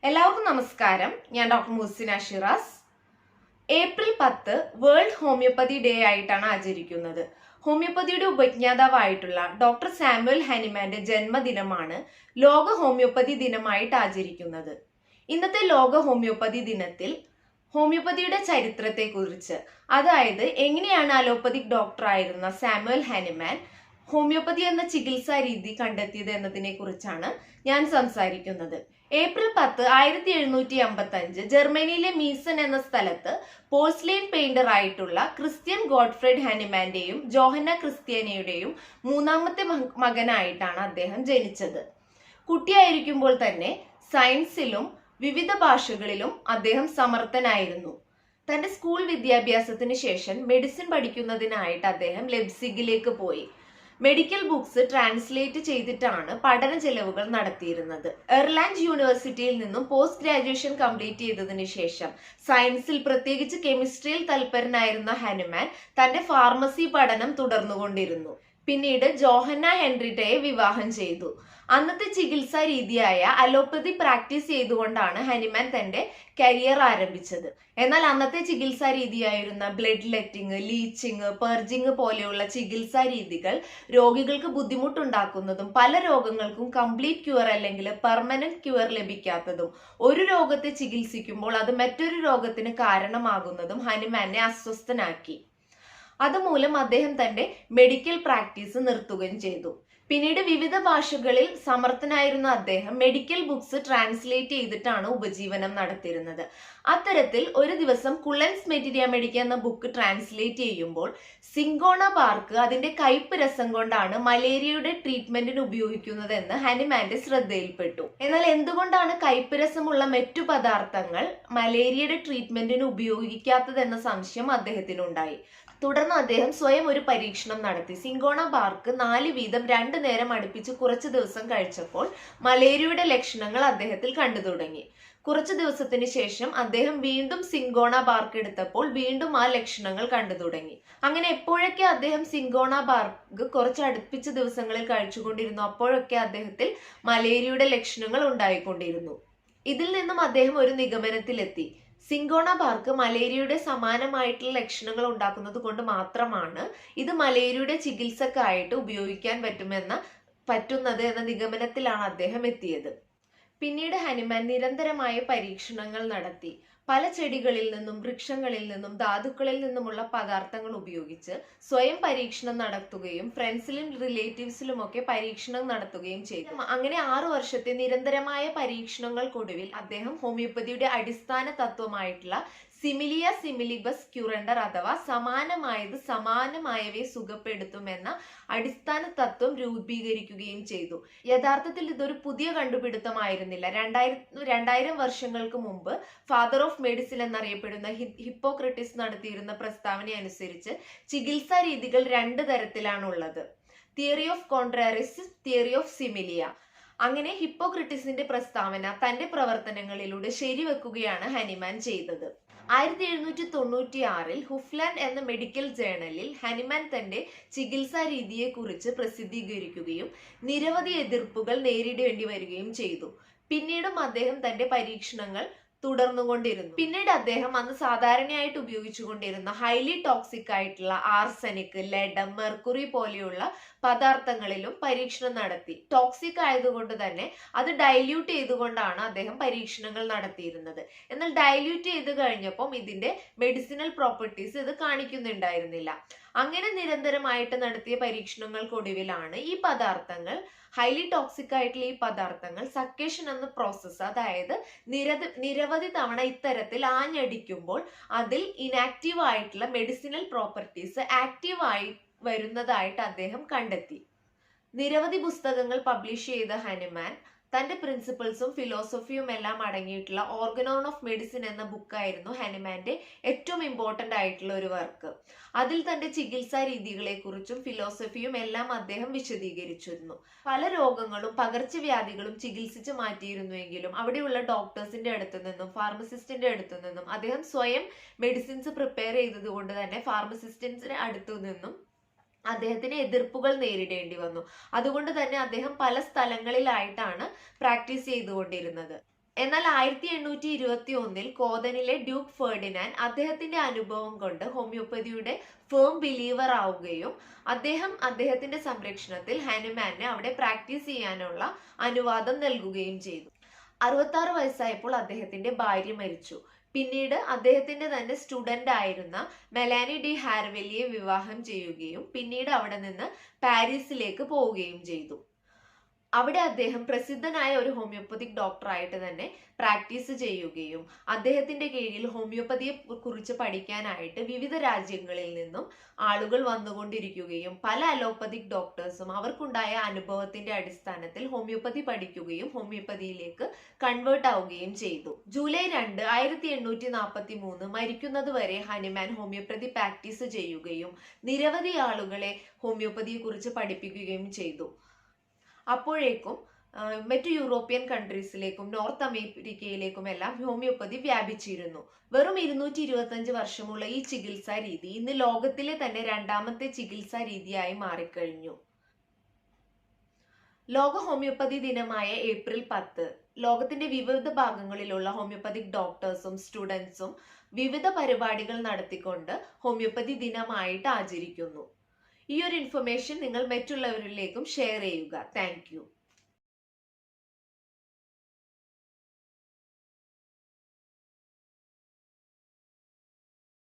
എല്ലാവർക്കും നമസ്കാരം. ഞാൻ doctor Muhasina Shiraz. April 10 world homeopathy day ആയിട്ടാണ് ആചരിക്കുന്നത്. ഹോമിയോപ്പതിയുടെ ഉപജ്ഞാതാവായിട്ടുള്ള ഡോക്ടർ സാമുവൽ ഹാനിമാന്റെ ജന്മദിനമാണ് ലോക ഹോമിയോപ്പതി ദിനമായിട്ട് ആചരിക്കുന്നത്. ഇന്നത്തെ ലോക ഹോമിയോപ്പതി ദിനത്തിൽ ഹോമിയോപ്പതിയുടെ ചരിത്രത്തെക്കുറിച്ച്, അതായത് എങ്ങനെയാണ് അലോപ്പതിക് ഡോക്ടർ ആയിരുന്ന സാമുവൽ ഹാനിമാൻ ഹോമിയോപ്പതി എന്ന ചികിത്സാ രീതി കണ്ടെത്തിയത് എന്നതിനെ കുറിച്ചാണ് ഞാൻ സംസാരിക്കുന്നത്. ഏപ്രിൽ 10 1755 ജർമ്മനിയിലെ മീസൺ എന്ന സ്ഥലത്ത് പോഴ്സ്ലെയിൻ പെയിന്റർ ആയിട്ടുള്ള ക്രിസ്ത്യൻ ഗോഡ്ഫ്രെഡ് ഹാനിമാന്റെയും ജോഹന്ന ക്രിസ്ത്യാനയുടെയും മൂന്നാമത്തെ മകനായിട്ടാണ് അദ്ദേഹം ജനിച്ചത്. കുട്ടിയായിരിക്കുമ്പോൾ തന്നെ സയൻസിലും വിവിധ ഭാഷകളിലും അദ്ദേഹം സമർത്ഥനായിരുന്നു. തന്റെ സ്കൂൾ വിദ്യാഭ്യാസത്തിന് ശേഷം മെഡിസിൻ പഠിക്കുന്നതിനായിട്ട് അദ്ദേഹം ലെപ്സിഗിലേക്ക് പോയി. മെഡിക്കൽ ബുക്സ് ട്രാൻസ്ലേറ്റ് ചെയ്തിട്ടാണ് പഠന ചെലവുകൾ നടത്തിയിരുന്നത്. എർലാൻഡ് യൂണിവേഴ്സിറ്റിയിൽ നിന്നും പോസ്റ്റ് ഗ്രാജുവേഷൻ കംപ്ലീറ്റ് ചെയ്തതിനു ശേഷം സയൻസിൽ, പ്രത്യേകിച്ച് കെമിസ്ട്രിയിൽ തൽപരനായിരുന്ന ഹാനിമാൻ തന്റെ ഫാർമസി പഠനം തുടർന്നുകൊണ്ടിരുന്നു. പിന്നീട് ജോഹന്ന ഹെൻറിറ്റയെ വിവാഹം ചെയ്തു. അന്നത്തെ ചികിത്സാ രീതിയായ അലോപ്പതി പ്രാക്ടീസ് ചെയ്തുകൊണ്ടാണ് ഹാനിമാൻ തന്റെ കരിയർ ആരംഭിച്ചത്. എന്നാൽ അന്നത്തെ ചികിത്സാ രീതിയായിരുന്ന ബ്ലഡ് ലെറ്റിംഗ്, ലീച്ചിങ്, പെർജിങ് പോലെയുള്ള ചികിത്സാ രീതികൾ രോഗികൾക്ക് ബുദ്ധിമുട്ടുണ്ടാക്കുന്നതും പല രോഗങ്ങൾക്കും കംപ്ലീറ്റ് ക്യൂർ അല്ലെങ്കിൽ പെർമനന്റ് ക്യൂർ ലഭിക്കാത്തതും ഒരു രോഗത്തെ ചികിത്സിക്കുമ്പോൾ അത് മറ്റൊരു രോഗത്തിന് കാരണമാകുന്നതും ഹാനിമാനെ അസ്വസ്ഥനാക്കി. അതുമൂലം അദ്ദേഹം തന്റെ മെഡിക്കൽ പ്രാക്ടീസ് നിർത്തുകയും ചെയ്തു. പിന്നീട് വിവിധ ഭാഷകളിൽ സമർത്ഥനായിരുന്ന അദ്ദേഹം മെഡിക്കൽ ബുക്സ് ട്രാൻസ്ലേറ്റ് ചെയ്തിട്ടാണ് ഉപജീവനം നടത്തിയിരുന്നത്. അത്തരത്തിൽ ഒരു ദിവസം കുള്ളൻസ് മെറ്റീരിയ മെഡിക്ക എന്ന ബുക്ക് ട്രാൻസ്ലേറ്റ് ചെയ്യുമ്പോൾ സിങ്കോണ ബാർക്ക് അതിന്റെ കയ്പ് രസം കൊണ്ടാണ് മലേറിയയുടെ ട്രീറ്റ്മെന്റിന് ഉപയോഗിക്കുന്നത് എന്ന് ഹാനിമാന്റെ ശ്രദ്ധയിൽപ്പെട്ടു. എന്നാൽ എന്തുകൊണ്ടാണ് കയ്പ് രസമുള്ള മറ്റു പദാർത്ഥങ്ങൾ മലേറിയയുടെ ട്രീറ്റ്മെന്റിന് ഉപയോഗിക്കാത്തതെന്ന സംശയം അദ്ദേഹത്തിനുണ്ടായി. തുടർന്ന് അദ്ദേഹം സ്വയം ഒരു പരീക്ഷണം നടത്തി. സിങ്കോണ ബാർക്ക് 4 വീതം 2 നേരം അടുപ്പിച്ച് കുറച്ചു ദിവസം കഴിച്ചപ്പോൾ മലേറിയയുടെ ലക്ഷണങ്ങൾ അദ്ദേഹത്തിൽ കണ്ടു തുടങ്ങി. കുറച്ചു ദിവസത്തിന് ശേഷം അദ്ദേഹം വീണ്ടും സിങ്കോണ ബാർക്ക് എടുത്തപ്പോൾ വീണ്ടും ആ ലക്ഷണങ്ങൾ കണ്ടു തുടങ്ങി. അങ്ങനെ എപ്പോഴൊക്കെ അദ്ദേഹം സിങ്കോണ ബാർക്ക് കുറച്ച് അടുപ്പിച്ച ദിവസങ്ങളിൽ കഴിച്ചുകൊണ്ടിരുന്നു, അപ്പോഴൊക്കെ അദ്ദേഹത്തിൽ മലേറിയയുടെ ലക്ഷണങ്ങൾ ഉണ്ടായിക്കൊണ്ടിരുന്നു. ഇതിൽ നിന്നും അദ്ദേഹം ഒരു നിഗമനത്തിലെത്തി. സിങ്കോണ ബാർക്ക് മലേറിയയുടെ സമാനമായിട്ടുള്ള ലക്ഷണങ്ങൾ ഉണ്ടാക്കുന്നത് കൊണ്ട് മാത്രമാണ് ഇത് മലേറിയയുടെ ചികിത്സക്കായിട്ട് ഉപയോഗിക്കാൻ പറ്റുന്നത് എന്ന നിഗമനത്തിലാണ് അദ്ദേഹം എത്തിയത്. പിന്നീട് ഹാനിമാൻ നിരന്തരമായ പരീക്ഷണങ്ങൾ നടത്തി. പല ചെടികളിൽ നിന്നും, വൃക്ഷങ്ങളിൽ നിന്നും, ധാതുക്കളിൽ നിന്നുമുള്ള പദാർത്ഥങ്ങൾ ഉപയോഗിച്ച് സ്വയം പരീക്ഷണം നടത്തുകയും ഫ്രണ്ട്സിലും റിലേറ്റീവ്സിലും ഒക്കെ പരീക്ഷണം നടത്തുകയും ചെയ്തു. അങ്ങനെ 6 വർഷത്തെ നിരന്തരമായ പരീക്ഷണങ്ങൾക്കൊടുവിൽ അദ്ദേഹം ഹോമിയോപ്പതിയുടെ അടിസ്ഥാന തത്വമായിട്ടുള്ള സിമിലിയ സിമിലിബസ് ക്യൂറണ്ടർ അഥവാ സമാനമായത് സമാനമായവയെ സുഖപ്പെടുത്തുമെന്ന അടിസ്ഥാന തത്വം രൂപീകരിക്കുകയും ചെയ്തു. യഥാർത്ഥത്തിൽ ഇതൊരു പുതിയ കണ്ടുപിടുത്തമായിരുന്നില്ല. 2000 വർഷങ്ങൾക്ക് മുമ്പ് ഫാദർ ഓഫ് മെഡിസിൻ എന്നറിയപ്പെടുന്ന ഹിപ്പോക്രട്ടീസ് നടത്തിയിരുന്ന പ്രസ്താവന അനുസരിച്ച് ചികിത്സാ രീതികൾ 2 തരത്തിലാണുള്ളത്: theory of contraries, theory of similia. അങ്ങനെ ഹിപ്പോക്രട്ടീസിന്റെ പ്രസ്താവന തന്റെ പ്രവർത്തനങ്ങളിലൂടെ ശരിവെക്കുകയാണ് ഹാനിമാൻ ചെയ്തത്. 1796 ഹുഫ്ലാൻഡ് എന്ന മെഡിക്കൽ ജേണലിൽ ഹാനിമാൻ തന്റെ ചികിത്സാ രീതിയെക്കുറിച്ച് പ്രസിദ്ധീകരിക്കുകയും നിരവധി എതിർപ്പുകൾ നേരിടേണ്ടി വരികയും ചെയ്തു. പിന്നീടും അദ്ദേഹം തന്റെ പരീക്ഷണങ്ങൾ തുടർന്നുകൊണ്ടിരുന്നു. പിന്നീട് അദ്ദേഹം അന്ന് സാധാരണയായിട്ട് ഉപയോഗിച്ചുകൊണ്ടിരുന്ന ഹൈലി ടോക്സിക് ആയിട്ടുള്ള ആർസനിക്, ലെഡ്, മെർക്കുറി പോലെയുള്ള പദാർത്ഥങ്ങളിലും പരീക്ഷണം നടത്തി. ടോക്സിക് ആയതുകൊണ്ട് തന്നെ അത് ഡൈല്യൂട്ട് ചെയ്തുകൊണ്ടാണ് അദ്ദേഹം പരീക്ഷണങ്ങൾ നടത്തിയിരുന്നത്. എന്നാൽ ഡൈല്യൂട്ട് ചെയ്ത് കഴിഞ്ഞപ്പം ഇതിന്റെ മെഡിസിനൽ പ്രോപ്പർട്ടീസ് ഇത് കാണിക്കുന്നുണ്ടായിരുന്നില്ല. അങ്ങനെ നിരന്തരമായിട്ട് നടത്തിയ പരീക്ഷണങ്ങൾക്കൊടുവിലാണ് ഈ പദാർത്ഥങ്ങൾ, ഹൈലി ടോക്സിക് ആയിട്ടുള്ള ഈ പദാർത്ഥങ്ങൾ സക്കേഷൻ എന്ന പ്രോസസ്സ്, അതായത് നിരവധി തവണ ഇത്തരത്തിൽ ആഞ്ഞടിക്കുമ്പോൾ അതിൽ ഇനാക്റ്റീവ് ആയിട്ടുള്ള മെഡിസിനൽ പ്രോപ്പർട്ടീസ് ആക്റ്റീവ് ആയി വരുന്നതായിട്ട് അദ്ദേഹം കണ്ടെത്തി. നിരവധി പുസ്തകങ്ങൾ പബ്ലിഷ് ചെയ്ത ഹാനിമാൻ തന്റെ പ്രിൻസിപ്പിൾസും ഫിലോസഫിയും എല്ലാം അടങ്ങിയിട്ടുള്ള ഓർഗനോൺ ഓഫ് മെഡിസിൻ എന്ന ബുക്കായിരുന്നു ഹാനിമാന്റെ ഏറ്റവും ഇമ്പോർട്ടന്റ് ആയിട്ടുള്ള ഒരു വർക്ക്. അതിൽ തന്റെ ചികിത്സാ രീതികളെ കുറിച്ചും ഫിലോസഫിയും എല്ലാം അദ്ദേഹം വിശദീകരിച്ചിരുന്നു. പല രോഗങ്ങളും പകർച്ചവ്യാധികളും ചികിത്സിച്ച് മാറ്റിയിരുന്നുവെങ്കിലും അവിടെയുള്ള ഡോക്ടേഴ്സിന്റെ അടുത്തു നിന്നും ഫാർമസിസ്റ്റിന്റെ അടുത്തു നിന്നും അദ്ദേഹം സ്വയം മെഡിസിൻസ് പ്രിപ്പയർ ചെയ്തത് കൊണ്ട് തന്നെ ഫാർമസിസ്റ്റിന്റെ അടുത്തു നിന്നും അദ്ദേഹത്തിന് എതിർപ്പുകൾ നേരിടേണ്ടി വന്നു. അതുകൊണ്ട് തന്നെ അദ്ദേഹം പല സ്ഥലങ്ങളിലായിട്ടാണ് പ്രാക്ടീസ് ചെയ്തുകൊണ്ടിരുന്നത്. എന്നാൽ 1821 കോതനിലെ ഡ്യൂക്ക് ഫെർഡിനാൻഡ് അദ്ദേഹത്തിന്റെ അനുഭവം കൊണ്ട് ഹോമിയോപ്പതിയുടെ ഫേം ബിലീവർ ആവുകയും അദ്ദേഹത്തിന്റെ സംരക്ഷണത്തിൽ ഹാനിമാനെ അവിടെ പ്രാക്ടീസ് ചെയ്യാനുള്ള അനുവാദം നൽകുകയും ചെയ്തു. 66 വയസ്സായപ്പോൾ അദ്ദേഹത്തിന്റെ ഭാര്യ മരിച്ചു. പിന്നീട് അദ്ദേഹത്തിന്റെ തന്നെ സ്റ്റുഡന്റ് ആയിരുന്ന മെലാനി ഡി ഹാർവെല്ലിയെ വിവാഹം ചെയ്യുകയും പിന്നീട് അവിടെ നിന്ന് പാരീസിലേക്ക് പോവുകയും ചെയ്തു. അവിടെ അദ്ദേഹം പ്രസിദ്ധനായ ഒരു ഹോമിയോപ്പതിക് ഡോക്ടറായിട്ട് തന്നെ പ്രാക്ടീസ് ചെയ്യുകയും അദ്ദേഹത്തിന്റെ കീഴിൽ ഹോമിയോപ്പതിയെ കുറിച്ച് പഠിക്കാനായിട്ട് വിവിധ രാജ്യങ്ങളിൽ നിന്നും ആളുകൾ വന്നുകൊണ്ടിരിക്കുകയും പല അലോപ്പതിക് ഡോക്ടേഴ്സും അവർക്കുണ്ടായ അനുഭവത്തിന്റെ അടിസ്ഥാനത്തിൽ ഹോമിയോപ്പതി പഠിക്കുകയും ഹോമിയോപ്പതിയിലേക്ക് കൺവേർട്ട് ആവുകയും ചെയ്തു. ജൂലൈ 2, 1843 മരിക്കുന്നത് വരെ ഹനിമാൻ ഹോമിയോപ്പതി പ്രാക്ടീസ് ചെയ്യുകയും നിരവധി ആളുകളെ ഹോമിയോപ്പതിയെ കുറിച്ച് പഠിപ്പിക്കുകയും ചെയ്തു. അപ്പോഴേക്കും മറ്റു യൂറോപ്യൻ കൺട്രീസിലേക്കും നോർത്ത് അമേരിക്കയിലേക്കും എല്ലാം ഹോമിയോപ്പതി വ്യാപിച്ചിരുന്നു. വെറും 225 വർഷമുള്ള ഈ ചികിത്സാ രീതി ഇന്ന് ലോകത്തിലെ തന്നെ രണ്ടാമത്തെ ചികിത്സാ രീതിയായി മാറിക്കഴിഞ്ഞു. ലോക ഹോമിയോപ്പതി ദിനമായ ഏപ്രിൽ 10 ലോകത്തിന്റെ വിവിധ ഭാഗങ്ങളിലുള്ള ഹോമിയോപ്പതിക് ഡോക്ടേഴ്സും സ്റ്റുഡൻസും വിവിധ പരിപാടികൾ നടത്തിക്കൊണ്ട് ഹോമിയോപ്പതി ദിനമായിട്ട് ആചരിക്കുന്നു. ഈ ഒരു ഇൻഫർമേഷൻ നിങ്ങൾ മറ്റുള്ളവരിലേക്കും ഷെയർ ചെയ്യുക. Thank you.